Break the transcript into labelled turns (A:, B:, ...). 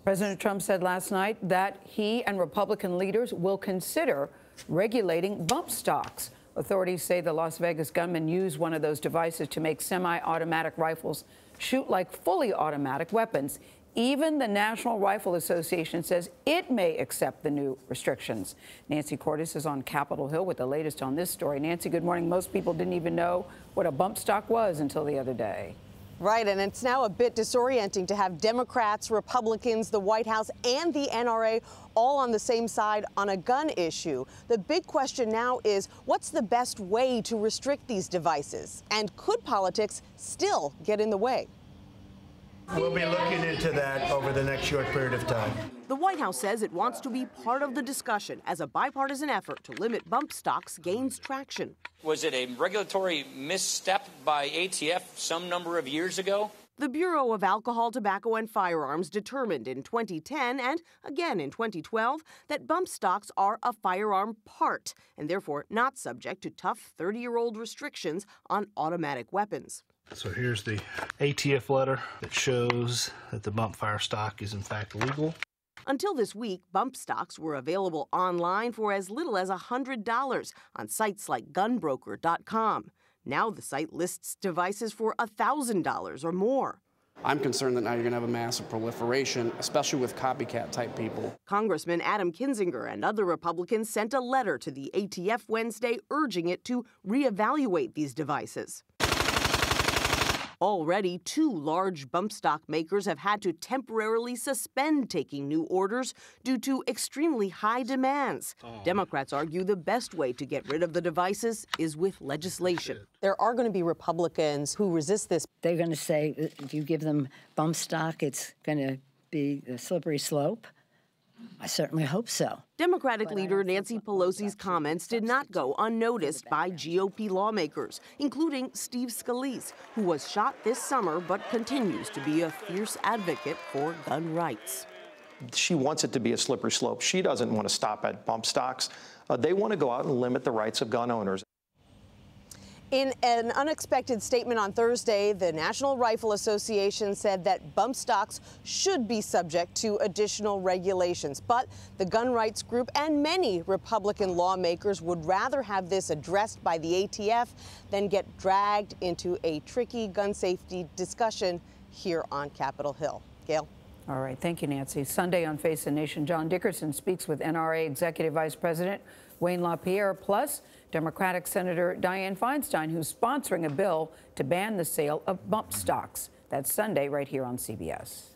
A: President Trump said last night that he and Republican leaders will consider regulating bump stocks. Authorities say the Las Vegas gunman used one of those devices to make semi-automatic rifles shoot like fully automatic weapons. Even the National Rifle Association says it may accept the new restrictions. Nancy Cordes is on Capitol Hill with the latest on this story. Nancy, good morning. Most people didn't even know what a bump stock was until the other day.
B: Right, and it's now a bit disorienting to have Democrats, Republicans, the White House, and the NRA all on the same side on a gun issue. The big question now is, what's the best way to restrict these devices? And could politics still get in the way?
C: We'll be looking into that over the next short period of time.
B: The White House says it wants to be part of the discussion as a bipartisan effort to limit bump stocks gains traction.
D: Was it a regulatory misstep by ATF some number of years ago?
B: The Bureau of Alcohol, Tobacco, and Firearms determined in 2010 and again in 2012 that bump stocks are a firearm part and therefore not subject to tough 30-year-old restrictions on automatic weapons.
E: So here's the ATF letter that shows that the bump fire stock is in fact legal.
B: Until this week, bump stocks were available online for as little as $100 on sites like gunbroker.com. Now the site lists devices for $1,000 or more.
F: I'm concerned that now you're going to have a massive proliferation, especially with copycat-type people.
B: Congressman Adam Kinzinger and other Republicans sent a letter to the ATF Wednesday urging it to reevaluate these devices. Already, 2 large bump stock makers have had to temporarily suspend taking new orders due to extremely high demands. Democrats argue the best way to get rid of the devices is with legislation. There are going to be Republicans who resist this.
G: They're going to say if you give them bump stock, it's going to be a slippery slope. I certainly hope so.
B: Democratic leader Nancy Pelosi's comments did not go unnoticed by GOP lawmakers, including Steve Scalise, who was shot this summer but continues to be a fierce advocate for gun rights.
H: She wants it to be a slippery slope. She doesn't want to stop at bump stocks. They want to go out and limit the rights of gun owners.
B: In an unexpected statement on Thursday, the National Rifle Association said that bump stocks should be subject to additional regulations. But the gun rights group and many Republican lawmakers would rather have this addressed by the ATF than get dragged into a tricky gun safety discussion here on Capitol Hill. Gayle?
A: All right. Thank you, Nancy. Sunday on Face the Nation, John Dickerson speaks with NRA Executive Vice President Wayne LaPierre, plus Democratic Senator Dianne Feinstein, who's sponsoring a bill to ban the sale of bump stocks. That's Sunday right here on CBS.